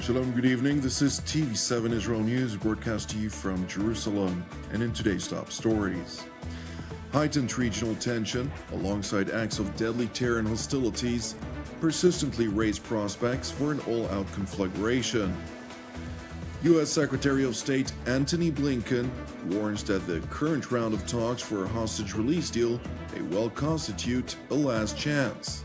Shalom, good evening. This is TV7 Israel News, broadcast to you from Jerusalem. And in today's top stories, heightened regional tension, alongside acts of deadly terror and hostilities, persistently raise prospects for an all-out conflagration. U.S. Secretary of State Antony Blinken warns that the current round of talks for a hostage release deal may well constitute a last chance.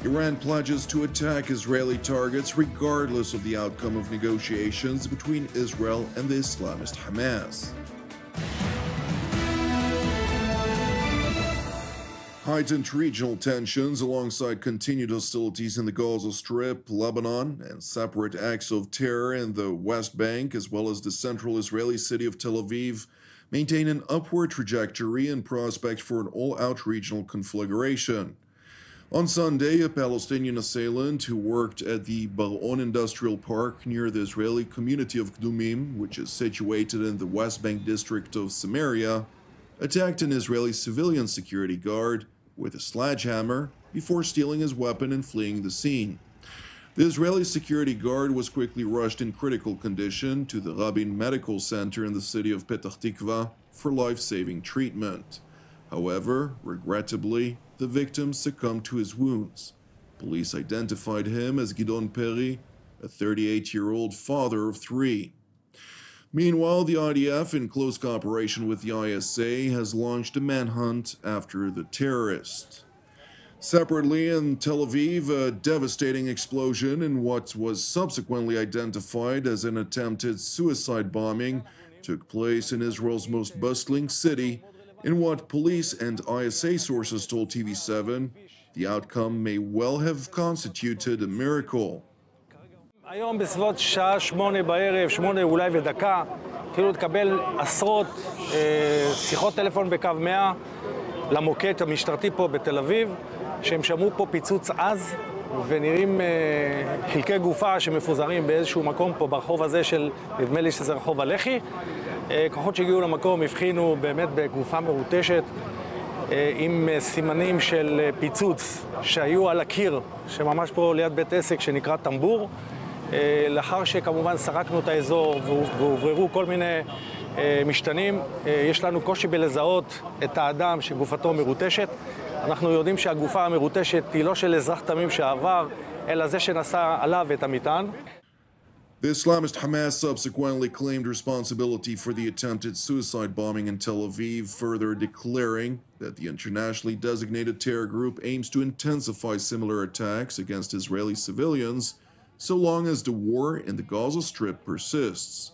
Iran pledges to attack Israeli targets regardless of the outcome of negotiations between Israel and the Islamist Hamas. Heightened regional tensions alongside continued hostilities in the Gaza Strip, Lebanon, and separate acts of terror in the West Bank, as well as the central Israeli city of Tel Aviv, maintain an upward trajectory and prospect for an all-out regional conflagration. On Sunday, a Palestinian assailant who worked at the Bar-On Industrial Park near the Israeli community of Kdumim, which is situated in the West Bank district of Samaria, attacked an Israeli civilian security guard with a sledgehammer before stealing his weapon and fleeing the scene. The Israeli security guard was quickly rushed in critical condition to the Rabin Medical Center in the city of Petah Tikva for life-saving treatment. However, regrettably, the victim succumbed to his wounds. Police identified him as Gidon Peri, a 38-year-old father of three. Meanwhile, the IDF, in close cooperation with the ISA, has launched a manhunt after the terrorist. Separately, in Tel Aviv, a devastating explosion in what was subsequently identified as an attempted suicide bombing took place in Israel's most bustling city. In what police and ISA sources told TV7, the outcome may well have constituted a miracle. היום בסביבות שעה 8 בערב, 8 אולי ודקה, התחילו לקבל עשרות שיחות טלפון בקו 100 למוקד המשטרתי פה בתל אביב, שהם שמעו פה פיצוץ עז ונראים חלקי גופה שמפוזרים באיזשהו מקום פה ברחוב הזה של, נדמה לי שזה רחוב הלח"י. כוחות שהגיעו למקום הבחינו באמת בגופה מרוטשת עם סימנים של פיצוץ שהיו על הקיר, שממש פה ליד בית עסק שנקרא טמבור. לאחר שכמובן סרקנו את האזור והובררו כל מיני משתנים, יש לנו קושי בלזהות את האדם שגופתו מרוטשת. אנחנו יודעים שהגופה המרוטשת היא לא של אזרח תמים שעבר, אלא זה שנשא עליו את המטען. The Islamist Hamas subsequently claimed responsibility for the attempted suicide bombing in Tel Aviv, further declaring that the internationally designated terror group aims to intensify similar attacks against Israeli civilians so long as the war in the Gaza Strip persists.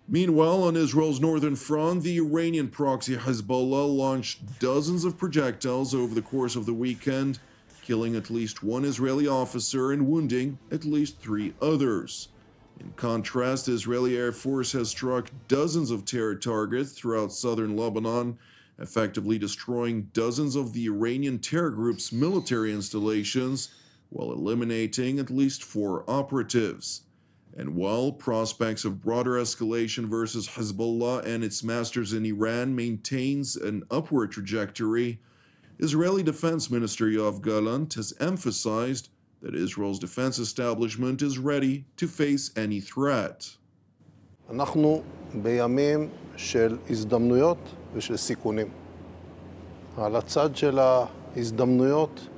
Meanwhile, on Israel's northern front, the Iranian proxy Hezbollah launched dozens of projectiles over the course of the weekend, killing at least one Israeli officer and wounding at least 3 others. In contrast, the Israeli Air Force has struck dozens of terror targets throughout southern Lebanon, effectively destroying dozens of the Iranian terror group's military installations, while eliminating at least 4 operatives. And while prospects of broader escalation versus Hezbollah and its masters in Iran maintains an upward trajectory, Israeli Defense Minister Yoav Gallant has emphasized that Israel's defense establishment is ready to face any threat. אנחנו בימים של הזדמנויות ושל סיכונים. על הצד של ההזדמנויות,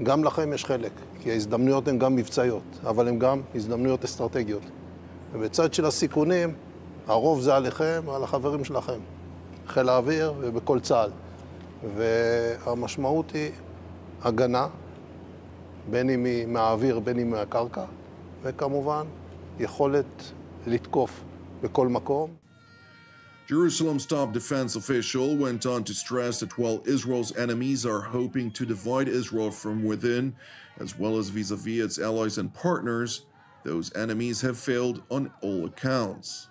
גם לכם יש חלק, כי ההזדמנויות הן גם מבצעיות, אבל הן גם הזדמנויות אסטרטגיות. ובצד של הסיכונים, הרוב זה עליכם ועל החברים שלכם, חיל האוויר ובכל צה"ל. והמשמעות היא הגנה, בין אם מהאוויר, בין אם מהקרקע, וכמובן יכולת לתקוף בכל מקום. Jerusalem's top defense official went on to stress that while Israel's enemies are hoping to divide Israel from within, as well as vis-a-vis its allies and partners, those enemies have failed on all accounts.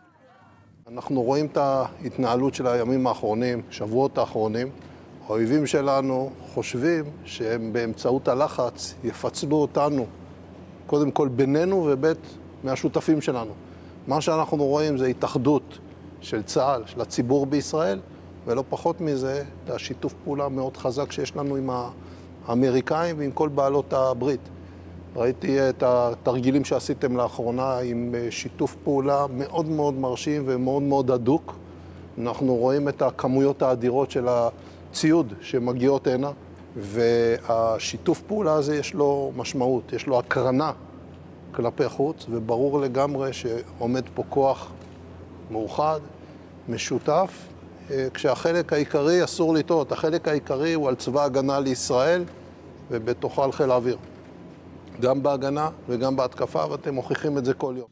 אנחנו רואים את ההתנהלות של הימים האחרונים, שבועות האחרונים. האויבים שלנו חושבים שהם באמצעות הלחץ יפצלו אותנו, קודם כל בינינו ובית מהשותפים שלנו. מה שאנחנו רואים זה התאחדות של צה"ל, של הציבור בישראל, ולא פחות מזה, זה השיתוף פעולה מאוד חזק שיש לנו עם האמריקאים ועם כל בעלות הברית. ראיתי את התרגילים שעשיתם לאחרונה עם שיתוף פעולה מאוד מאוד מרשים ומאוד מאוד הדוק. אנחנו רואים את הכמויות האדירות של הציוד שמגיעות הנה, והשיתוף פעולה הזה יש לו משמעות, יש לו הקרנה כלפי חוץ, וברור לגמרי שעומד פה כוח מאוחד, משותף, כשהחלק העיקרי אסור לטעות, החלק העיקרי הוא על צבא הגנה לישראל ובתוכה על חיל האוויר. גם בהגנה וגם בהתקפה, ואתם מוכיחים את זה כל יום.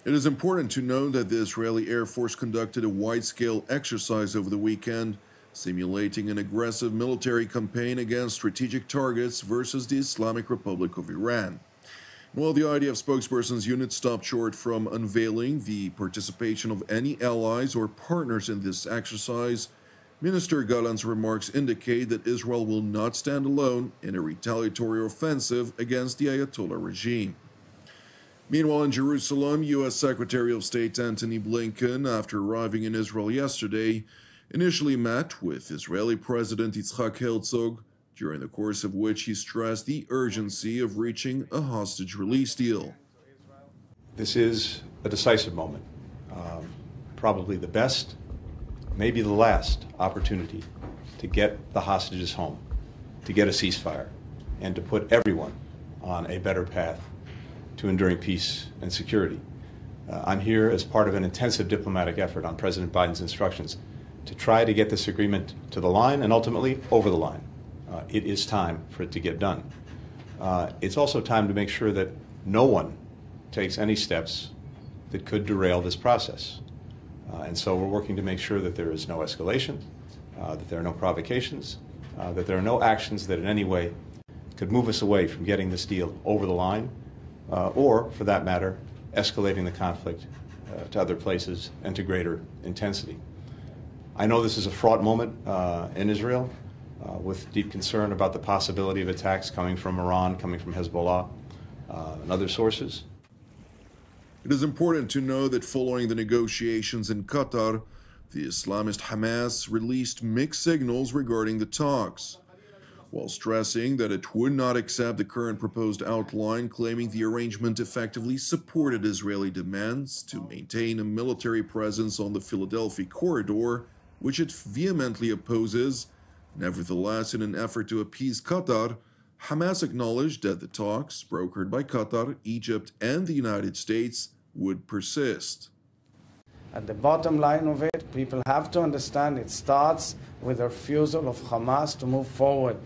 It is important to note that the Israeli Air Force conducted a wide-scale exercise over the weekend, simulating an aggressive military campaign against strategic targets versus the Islamic Republic of Iran. While the IDF spokesperson's unit stopped short from unveiling the participation of any allies or partners in this exercise, Minister Gallant's remarks indicate that Israel will not stand alone in a retaliatory offensive against the Ayatollah regime. Meanwhile, in Jerusalem, U.S. Secretary of State Antony Blinken, after arriving in Israel yesterday, initially met with Israeli President Yitzhak Herzog, during the course of which he stressed the urgency of reaching a hostage release deal. This is a decisive moment, probably the best, maybe the last opportunity to get the hostages home, to get a ceasefire, and to put everyone on a better path to enduring peace and security. I'm here as part of an intensive diplomatic effort on President Biden's instructions to try to get this agreement to the line and ultimately over the line. It is time for it to get done. It's also time to make sure that no one takes any steps that could derail this process. And so we're working to make sure that there is no escalation, that there are no provocations, that there are no actions that in any way could move us away from getting this deal over the line, or, for that matter, escalating the conflict to other places and to greater intensity. I know this is a fraught moment in Israel, with deep concern about the possibility of attacks coming from Iran, coming from Hezbollah, and other sources. It is important to know that following the negotiations in Qatar, the Islamist Hamas released mixed signals regarding the talks, while stressing that it would not accept the current proposed outline, claiming the arrangement effectively supported Israeli demands to maintain a military presence on the Philadelphia corridor, which it vehemently opposes. Nevertheless, in an effort to appease Qatar, Hamas acknowledged that the talks, brokered by Qatar, Egypt, and the United States, would persist. At the bottom line of it, people have to understand it starts with the refusal of Hamas to move forward.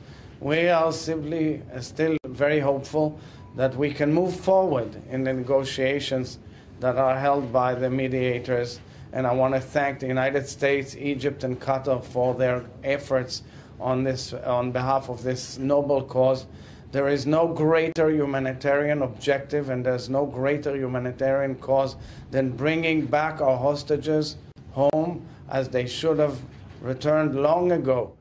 We are simply still very hopeful that we can move forward in the negotiations that are held by the mediators. And I want to thank the United States, Egypt, and Qatar for their efforts on behalf of this noble cause. There is no greater humanitarian objective and there's no greater humanitarian cause than bringing back our hostages home as they should have returned long ago.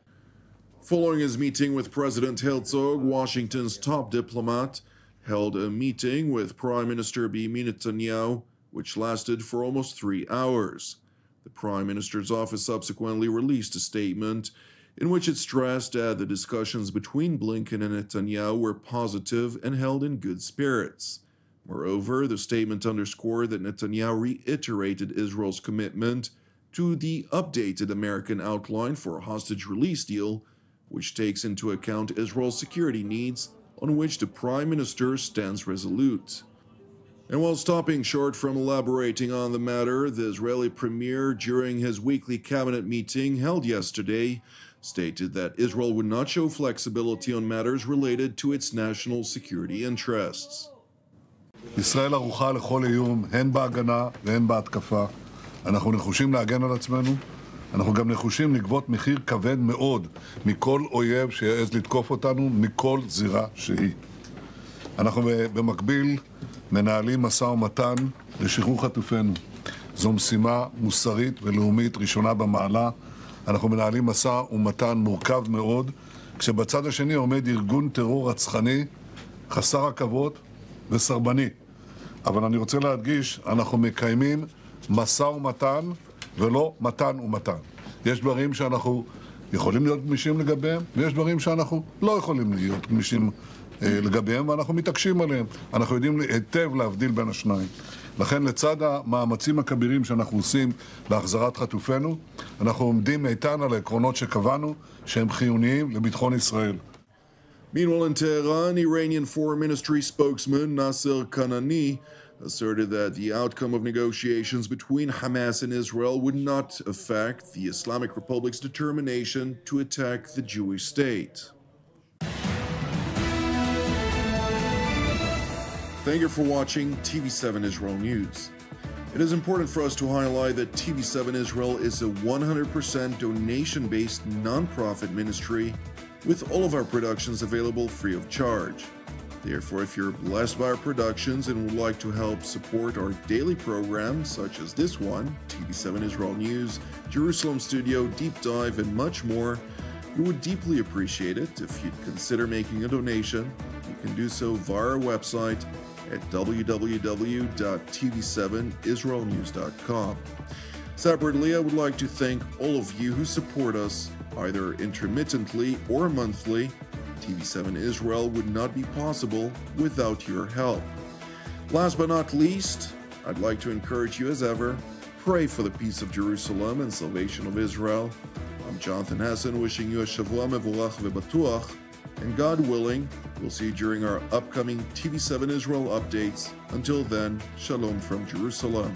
Following his meeting with President Herzog, Washington's top diplomat held a meeting with Prime Minister Benjamin Netanyahu, which lasted for almost 3 hours. The Prime Minister's office subsequently released a statement in which it stressed that the discussions between Blinken and Netanyahu were positive and held in good spirits. Moreover, the statement underscored that Netanyahu reiterated Israel's commitment to the updated American outline for a hostage release deal, which takes into account Israel's security needs, on which the Prime Minister stands resolute. And while stopping short from elaborating on the matter, the Israeli premier, during his weekly cabinet meeting held yesterday, stated that Israel would not show flexibility on matters related to its national security interests. ישראל ערוכה לכל איום, הן בהגנה והן בהתקפה. אנחנו נחושים להגן על עצמנו, אנחנו גם נחושים לגבות מחיר כבד מאוד מכל אויב שיעז לתקוף אותנו, מכל זירה שהיא. אנחנו במקביל מנהלים משא ומתן לשחרור חטופינו. זו משימה מוסרית ולאומית ראשונה במעלה. אנחנו מנהלים משא ומתן מורכב מאוד, כשבצד השני עומד ארגון טרור רצחני, חסר עכבות וסרבני. אבל אני רוצה להדגיש, אנחנו מקיימים משא ומתן ולא מתן ומתן. יש דברים שאנחנו יכולים להיות גמישים לגביהם, ויש דברים שאנחנו לא יכולים להיות גמישים לגביהם, ואנחנו מתעקשים עליהם. אנחנו יודעים היטב להבדיל בין השניים. לכן לצד המאמצים הכבירים שאנחנו עושים להחזרת חטופינו, אנחנו עומדים איתן על העקרונות שקבענו שהם חיוניים לביטחון ישראל. Meanwhile, in Tehran, Iranian Foreign Ministry spokesman Nasser Kanani asserted that the outcome of negotiations between Hamas and Israel would not affect the Islamic Republic's determination to attack the Jewish state. Thank you for watching TV7 Israel News. It is important for us to highlight that TV7 Israel is a 100% donation-based non-profit ministry with all of our productions available free of charge. Therefore, if you're blessed by our productions and would like to help support our daily programs such as this one, TV7 Israel News, Jerusalem Studio, Deep Dive, and much more, we would deeply appreciate it if you'd consider making a donation. You can do so via our website at www.tv7israelnews.com. Separately, I would like to thank all of you who support us, either intermittently or monthly. TV7 Israel would not be possible without your help. Last but not least, I'd like to encourage you as ever, pray for the peace of Jerusalem and salvation of Israel. I'm Jonathan Hassan, wishing you a Shavua Mevorach Vebatuach, and God willing, we'll see you during our upcoming TV7 Israel updates. Until then, Shalom from Jerusalem.